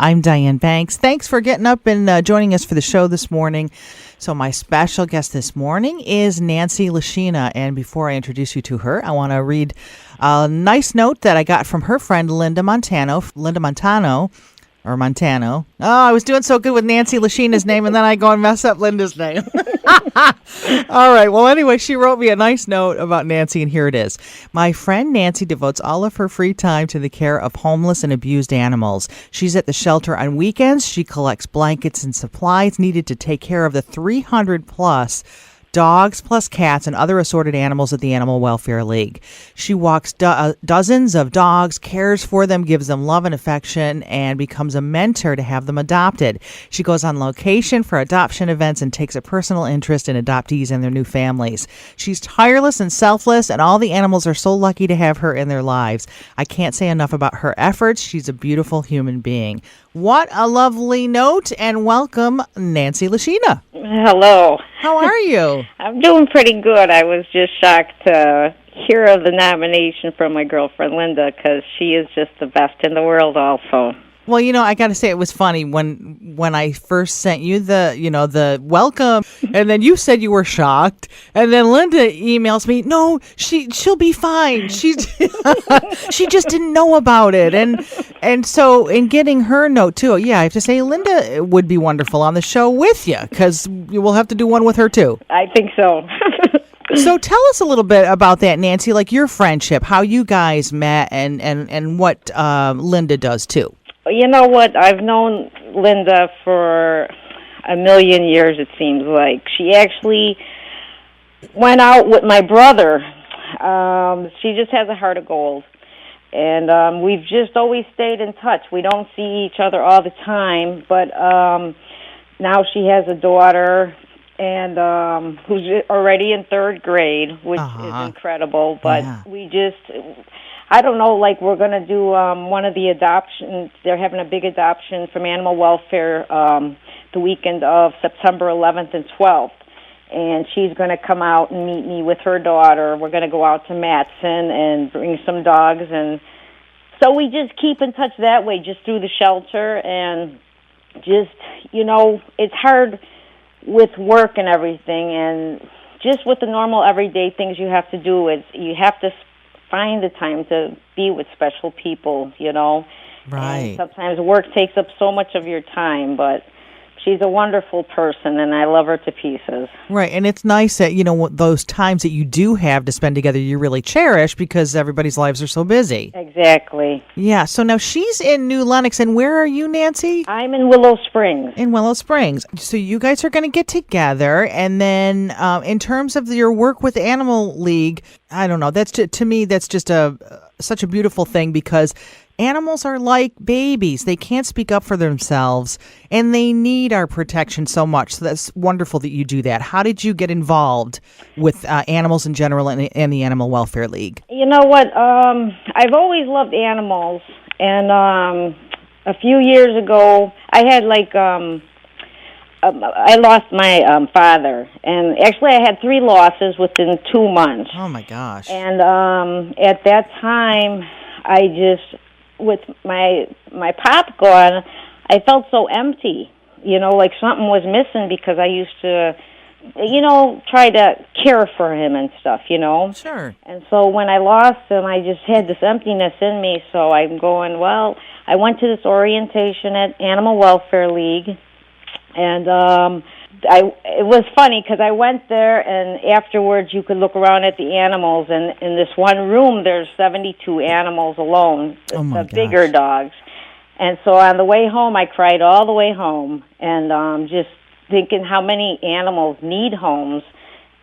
I'm Diane Banks. Thanks for getting up and joining us for the show this morning. So my special guest this morning is Nancy Leschina. And before I introduce you to her, I want to read a nice note that I got from her friend Linda Montano. Oh, I was doing so good with Nancy Leschina's name, and then I go and mess up Linda's name. All right. Well, anyway, she wrote me a nice note about Nancy, and here it is. My friend Nancy devotes all of her free time to the care of homeless and abused animals. She's at the shelter on weekends. She collects blankets and supplies needed to take care of the 300-plus dogs plus cats and other assorted animals at the Animal Welfare League. She walks dozens of dogs, cares for them, gives them love and affection, and becomes a mentor to have them adopted. She goes on location for adoption events and takes a personal interest in adoptees and their new families. She's tireless and selfless, and all the animals are so lucky to have her in their lives. I can't say enough about her efforts. She's a beautiful human being. What a lovely note, and welcome, Nancy Leschina. Hello. How are you? I'm doing pretty good. I was just shocked to hear of the nomination from my girlfriend Linda, because she is just the best in the world also. Well, I got to say, it was funny when I first sent you the welcome, and then you said you were shocked, and then Linda emails me, no, she'll be fine. She just didn't know about it, and so in getting her note too, yeah, I have to say Linda would be wonderful on the show with you, because we'll have to do one with her too. I think so. So tell us a little bit about that, Nancy, like your friendship, how you guys met, and what Linda does too. You know what? I've known Linda for a million years, it seems like. She actually went out with my brother. She just has a heart of gold. And we've just always stayed in touch. We don't see each other all the time, but now she has a daughter and who's already in third grade, which is incredible. But we just... I don't know, like we're going to do one of the adoptions. They're having a big adoption from Animal Welfare the weekend of September 11th and 12th. And she's going to come out and meet me with her daughter. We're going to go out to Matson and bring some dogs. And so we just keep in touch that way, just through the shelter. And just, it's hard with work and everything. And just with the normal everyday things you have to do, you have to find the time to be with special people, Right. And sometimes work takes up so much of your time, but she's a wonderful person, and I love her to pieces. Right, and it's nice that, those times that you do have to spend together you really cherish because everybody's lives are so busy. Exactly. Yeah, so now she's in New Lenox, and where are you, Nancy? I'm in Willow Springs. In Willow Springs. So you guys are going to get together, and then in terms of your work with Animal League, I don't know, that's to me, that's just such a beautiful thing because animals are like babies. They can't speak up for themselves, and they need our protection so much. So that's wonderful that you do that. How did you get involved with animals in general and the Animal Welfare League? You know what? I've always loved animals, and a few years ago, I had I lost my father, and actually I had 3 losses within 2 months. Oh my gosh. And at that time, I just... with my pop gone, I felt so empty, like something was missing because I used to, try to care for him and stuff, Sure. And so when I lost him, I just had this emptiness in me, so I'm going, I went to this orientation at Animal Welfare League, and it was funny because I went there, and afterwards you could look around at the animals, and in this one room there's 72 animals alone, the bigger dogs. And so on the way home, I cried all the way home, and just thinking how many animals need homes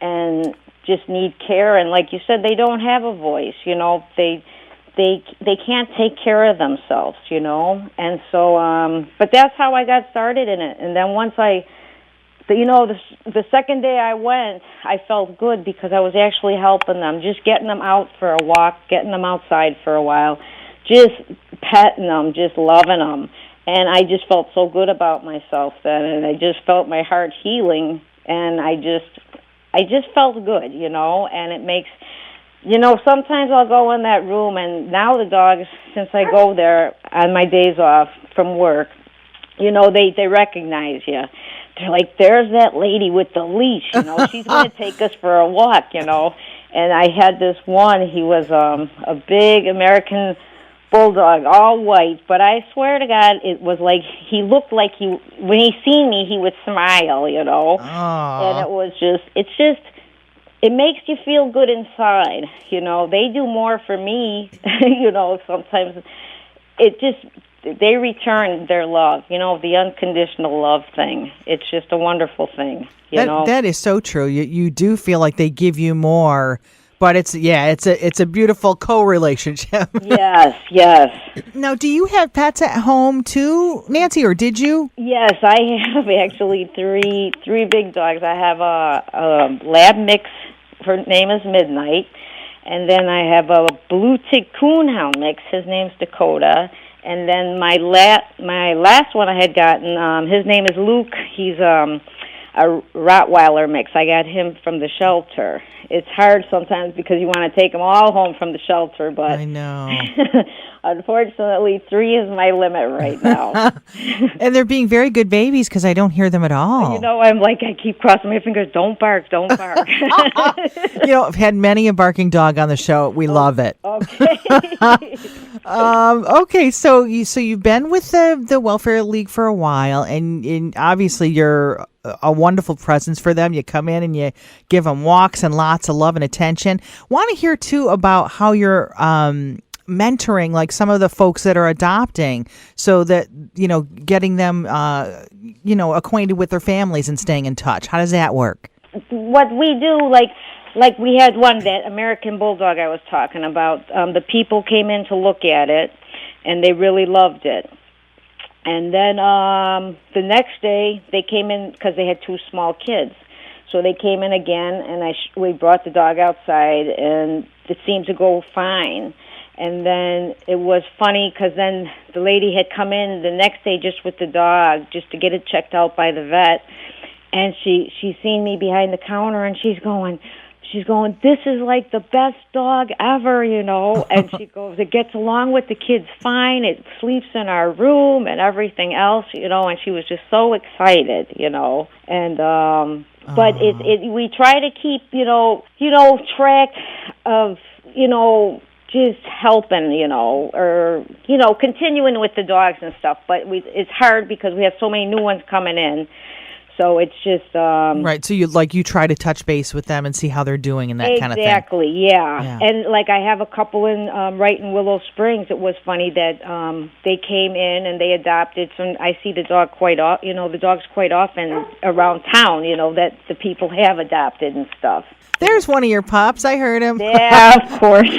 and just need care. And like you said, they don't have a voice, they can't take care of themselves, And so, but that's how I got started in it. And then once the second day I went, I felt good because I was actually helping them, just getting them out for a walk, getting them outside for a while, just petting them, just loving them. And I just felt so good about myself then, and I just felt my heart healing, and I just felt good, and it makes, sometimes I'll go in that room, and now the dogs, since I go there on my days off from work, they recognize you. They're like, there's that lady with the leash, she's going to take us for a walk, And I had this one, he was a big American bulldog, all white, but I swear to God, it was like, he looked like when he seen me, he would smile, Aww. And it makes you feel good inside, They do more for me, sometimes they return their love, the unconditional love thing. It's just a wonderful thing, That is so true. You do feel like they give you more, but it's a beautiful co-relationship. Yes. Now, do you have pets at home too, Nancy, or did you? Yes, I have actually three big dogs. I have a lab mix. Her name is Midnight. And then I have a blue tick coonhound mix. His name's Dakota. And then my last one I had gotten, his name is Luke. He's a Rottweiler mix. I got him from the shelter. It's hard sometimes because you want to take them all home from the shelter, but I know. Unfortunately, 3 is my limit right now. And they're being very good babies because I don't hear them at all. I'm like, I keep crossing my fingers. Don't bark, don't bark. I've had many a barking dog on the show. We love it. Okay. Okay, so you've been with the Welfare League for a while, and obviously you're a wonderful presence for them. You come in and you give them walks and lots of love and attention. Want to hear too about how you're mentoring like some of the folks that are adopting, so that getting them acquainted with their families and staying in touch. How does that work? What we do, like we had one, that American Bulldog I was talking about. The people came in to look at it, and they really loved it. And then the next day, they came in because they had 2 small kids. So they came in again, and we brought the dog outside, and it seemed to go fine. And then it was funny because then the lady had come in the next day just with the dog, just to get it checked out by the vet. And she seen me behind the counter, and she's going, this is like the best dog ever, And she goes, it gets along with the kids fine. It sleeps in our room and everything else, And she was just so excited, And but we try to keep, track of, just helping, or continuing with the dogs and stuff. But it's hard because we have so many new ones coming in. So it's just right. So you try to touch base with them and see how they're doing and that kind of thing. Exactly. Yeah. And like I have a couple in right in Willow Springs. It was funny that they came in and they adopted. So I see the dog the dogs quite often around town. That the people have adopted and stuff. There's one of your pups. I heard him. Yeah, of course.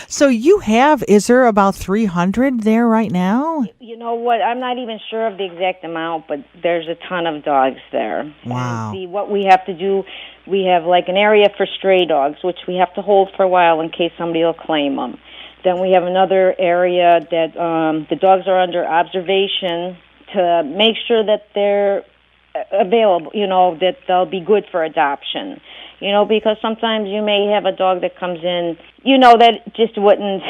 So is there about 300 there right now? You know what? I'm not even sure of the exact amount, but there's a ton of dogs there. Wow. And see, what we have to do, we have like an area for stray dogs, which we have to hold for a while in case somebody will claim them. Then we have another area that the dogs are under observation to make sure that they're available, that they'll be good for adoption. Because sometimes you may have a dog that comes in, that just wouldn't,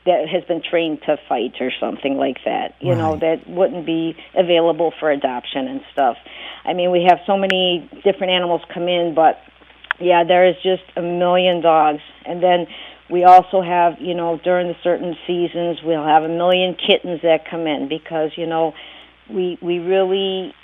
that has been trained to fight or something like that, Right. That wouldn't be available for adoption and stuff. I mean, we have so many different animals come in, but yeah, there is just a million dogs. And then we also have, during the certain seasons, we'll have a million kittens that come in because, we really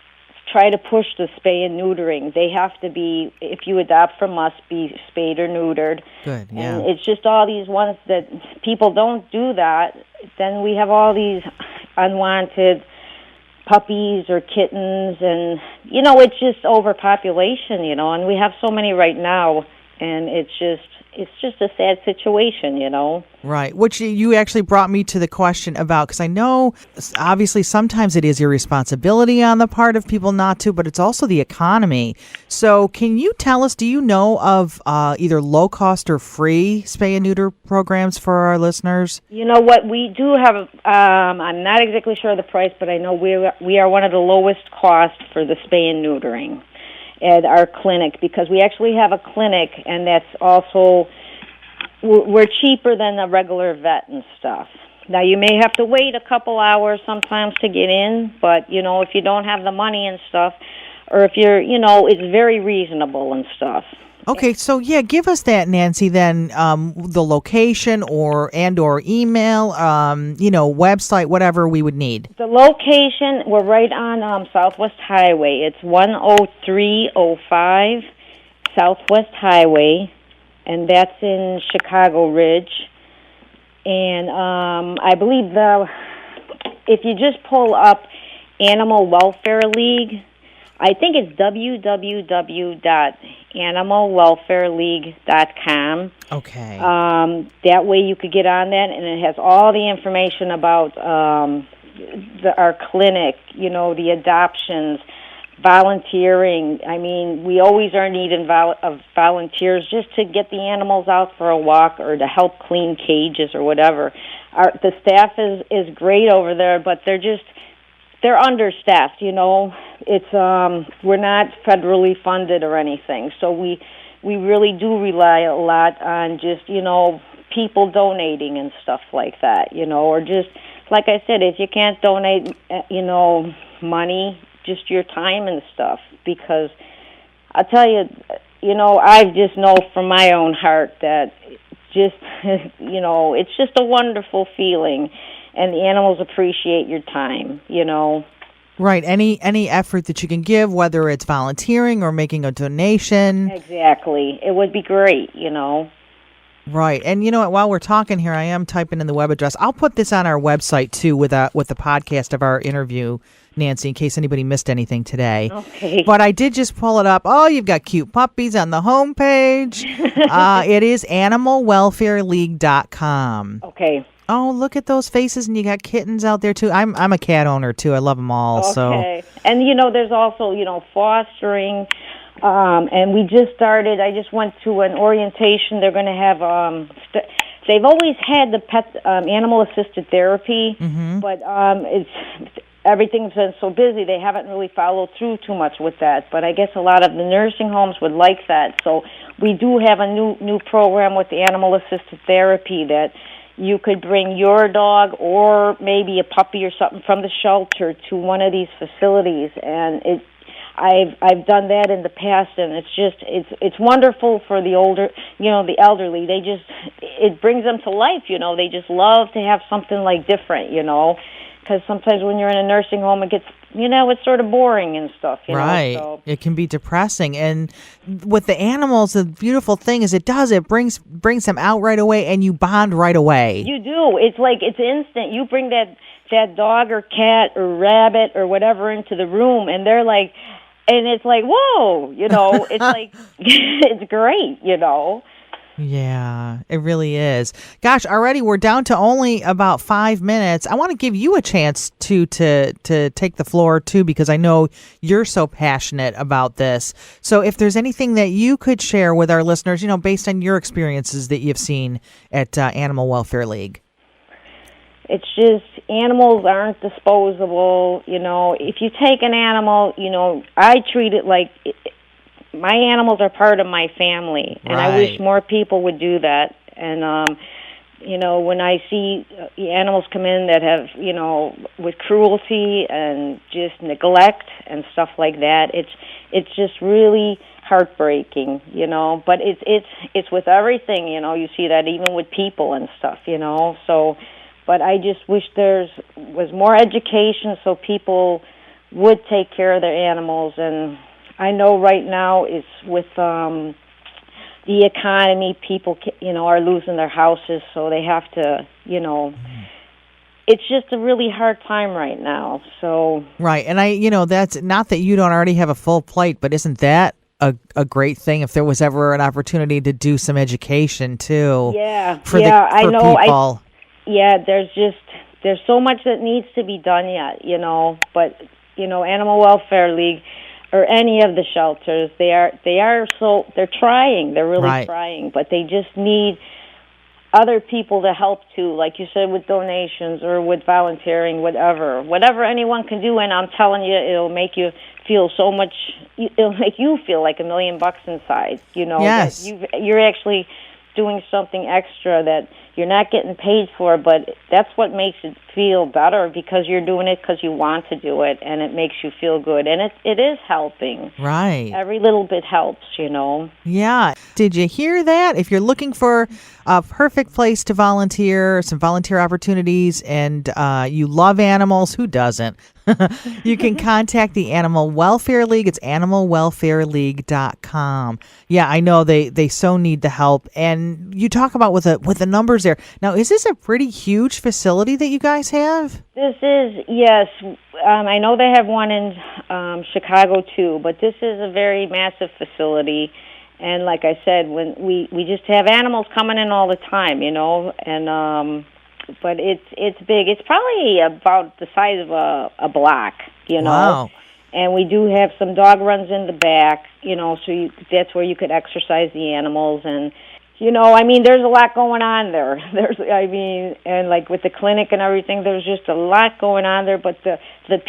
try to push the spay and neutering. They have to be, if you adopt from us, be spayed or neutered. Good, yeah. And it's just all these ones that people don't do that. Then we have all these unwanted puppies or kittens, and, it's just overpopulation, and we have so many right now, and it's just a sad situation, Right, which you actually brought me to the question about, because I know obviously sometimes it is irresponsibility on the part of people not to, but it's also the economy. So can you tell us, do you know of either low cost or free spay and neuter programs for our listeners? You know what, we do have, I'm not exactly sure of the price, but I know we are one of the lowest cost for the spay and neutering at our clinic, because we actually have a clinic, and that's also, we're cheaper than a regular vet and stuff. Now, you may have to wait a couple hours sometimes to get in, but, if you don't have the money and stuff, or if you're, it's very reasonable and stuff. Okay, so give us that, Nancy, then the location or email, website, whatever we would need. The location, we're right on Southwest Highway. It's 10305 Southwest Highway, and that's in Chicago Ridge. And I believe if you just pull up Animal Welfare League, I think it's www.animalwelfareleague.com. Okay. That way you could get on that, and it has all the information about our clinic, the adoptions, volunteering. I mean, we always are needing of volunteers just to get the animals out for a walk or to help clean cages or whatever. The staff is great over there, but they're understaffed. It's we're not federally funded or anything, so we really do rely a lot on just people donating and stuff like that. Or just like I said, if you can't donate, money, just your time and stuff, because I'll tell you, I just know from my own heart that just, it's just a wonderful feeling, and the animals appreciate your time, Right. Any effort that you can give, whether it's volunteering or making a donation. Exactly. It would be great, Right. And you know what, while we're talking here, I am typing in the web address. I'll put this on our website too with the podcast of our interview, Nancy, in case anybody missed anything today. Okay. But I did just pull it up. Oh, you've got cute puppies on the homepage. It is animalwelfareleague.com. Okay. Oh, look at those faces, and you got kittens out there too. I'm a cat owner too. I love them all. Okay. So. And there's also fostering, and we just started. I just went to an orientation. They're going to have. They've always had the pet animal assisted therapy, but everything's been so busy they haven't really followed through too much with that. But I guess a lot of the nursing homes would like that. So we do have a new program with the animal assisted therapy that you could bring your dog or maybe a puppy or something from the shelter to one of these facilities, and I've done that in the past, and it's wonderful for the older, the elderly. It brings them to life, They just love to have something like different, because sometimes when you're in a nursing home, it gets, it's sort of boring and stuff, Right. So. It can be depressing. And with the animals, the beautiful thing is it brings them out right away, and you bond right away. You do. It's like, it's instant. You bring that dog or cat or rabbit or whatever into the room, and they're like, and it's like, whoa, it's like, it's great, Yeah, it really is. Gosh, already we're down to only about 5 minutes. I want to give you a chance to take the floor too, because I know you're so passionate about this. So if there's anything that you could share with our listeners, based on your experiences that you've seen at Animal Welfare League. It's just, animals aren't disposable. If you take an animal, I treat it like my animals are part of my family, and I wish more people would do that. And when I see animals come in that have, with cruelty and just neglect and stuff like that, it's just really heartbreaking, But it's with everything, You see that even with people and stuff, So, but I just wish was more education so people would take care of their animals. And I know right now it's with the economy, people are losing their houses, so they have to, it's just a really hard time right now. So right, and that's not that you don't already have a full plate, but isn't that a great thing if there was ever an opportunity to do some education too? Yeah, for I know. People. There's so much that needs to be done yet, But Animal Welfare League or any of the shelters, they're trying. They're really trying, but they just need other people to help too, like you said, with donations or with volunteering, whatever anyone can do. And I'm telling you, it'll make you feel so much. It'll make you feel like $1 million inside. Yes. That you're actually doing something extra that you're not getting paid for it, but that's what makes it feel better, because you're doing it because you want to do it, and it makes you feel good, and it is helping. Right. Every little bit helps, you know. Yeah. Did you hear that? If you're looking for a perfect place to volunteer, some volunteer opportunities, and you love animals, who doesn't? You can contact the Animal Welfare League. It's animalwelfareleague.com. Yeah, I know they so need the help. And you talk about with the numbers there. Now, is this a pretty huge facility that you guys have? This is, yes. I know they have one in Chicago too, but this is a very massive facility. And like I said, when we just have animals coming in all the time, you know, and but it's big. It's probably about the size of a block, you know. Wow. And we do have some dog runs in the back, you know, so that's where you could exercise the animals. And, you know, I mean, there's a lot going on there. And like with the clinic and everything, there's just a lot going on there. But the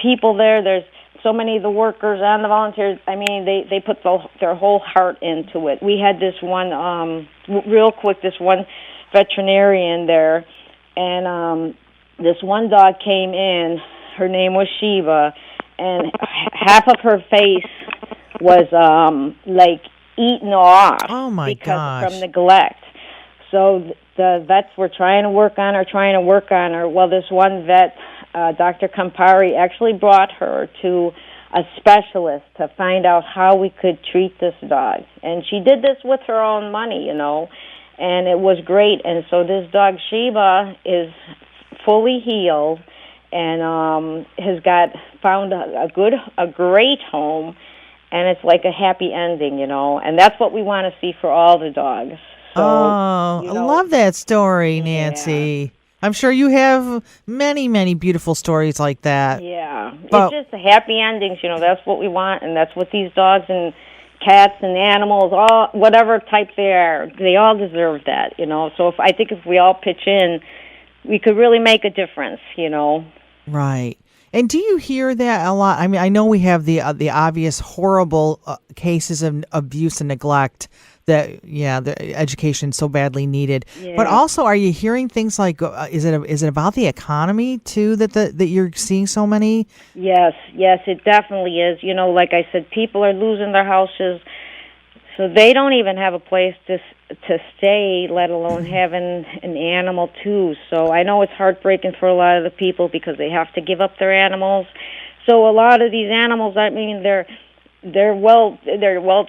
people there's so many of the workers and the volunteers, I mean, they put their whole heart into it. We had this one, real quick, this one veterinarian there, and this one dog came in. Her name was Shiva, and half of her face was like eaten off. Oh my gosh. From neglect. So the vets were trying to work on her. Well, this one vet, Dr. Campari, actually brought her to a specialist to find out how we could treat this dog. And she did this with her own money, you know, and it was great. And so this dog, Sheba, is fully healed and has found a great home, and it's like a happy ending, you know. And that's what we want to see for all the dogs. So, I love that story, Nancy. Yeah. I'm sure you have many, many beautiful stories like that. Yeah. It's just the happy endings, you know. That's what we want, and that's what these dogs and cats and animals, all whatever type they are, they all deserve that, you know. So I think if we all pitch in, we could really make a difference, you know. Right. And do you hear that a lot? I mean, I know we have the obvious horrible cases of abuse and neglect that, the education so badly needed. Yeah. But also, are you hearing things like, is it about the economy too that you're seeing so many? Yes, it definitely is. You know, like I said, people are losing their houses, so they don't even have a place to stay, let alone having an animal too. So I know it's heartbreaking for a lot of the people because they have to give up their animals. So a lot of these animals, I mean, they're well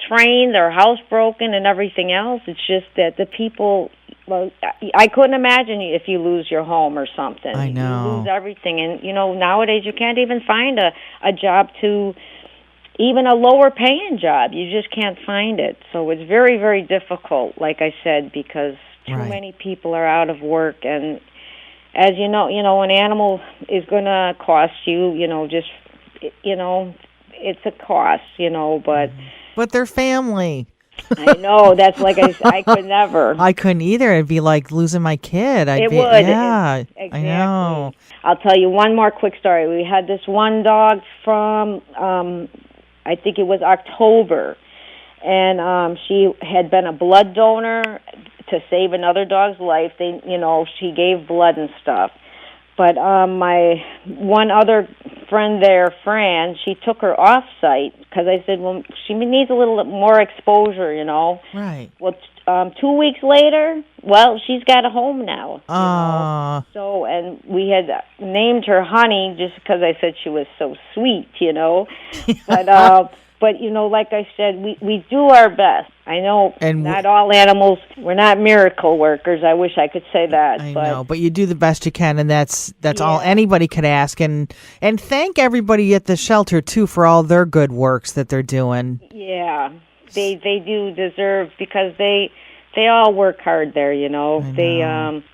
trained, they're housebroken and everything else. It's just that the people, well, I couldn't imagine if you lose your home or something. I know. You lose everything, and you know, nowadays you can't even find a job even a lower paying job. You just can't find it. So it's very, very difficult, like I said, because too many people are out of work. And as you know, an animal is going to cost you, just, it's a cost, But they're family. I know. That's like I could never. I couldn't either. It'd be like losing my kid. Would. Yeah, exactly. I know. I'll tell you one more quick story. We had this one dog from, I think it was October, and she had been a blood donor to save another dog's life. She gave blood and stuff. But my one other friend there, Fran, she took her off-site because I said, well, she needs a little more exposure, Right. Well, 2 weeks later, she's got a home now. So, and we had named her Honey just because I said she was so sweet, But like I said, we do our best. I know not all animals, we're not miracle workers. I wish I could say that. I know, but you do the best you can, and that's all anybody could ask. And thank everybody at the shelter, too, for all their good works that they're doing. Yeah, they do deserve, because they all work hard there,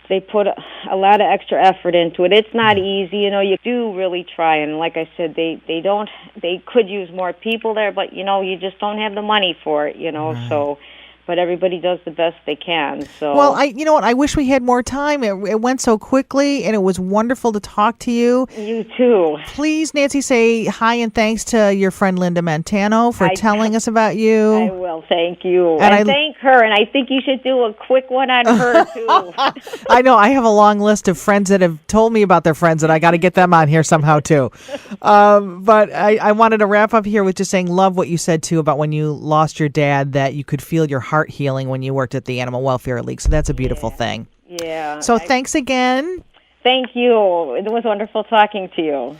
They put a lot of extra effort into it. It's not easy, you do really try, and like I said, they could use more people there, but you just don't have the money for it, Right. So but everybody does the best they can. So Well, you know what? I wish we had more time. It went so quickly, and it was wonderful to talk to you. You too. Please, Nancy, say hi and thanks to your friend Linda Montano for telling us about you. I will. Thank you. And thank her. And I think you should do a quick one on her, too. I know. I have a long list of friends that have told me about their friends, and I got to get them on here somehow, too. But I wanted to wrap up here with just saying, love what you said, too, about when you lost your dad, that you could feel your heart healing when you worked at the Animal Welfare League. So that's a beautiful thing. Yeah. So thanks again. Thank you. It was wonderful talking to you.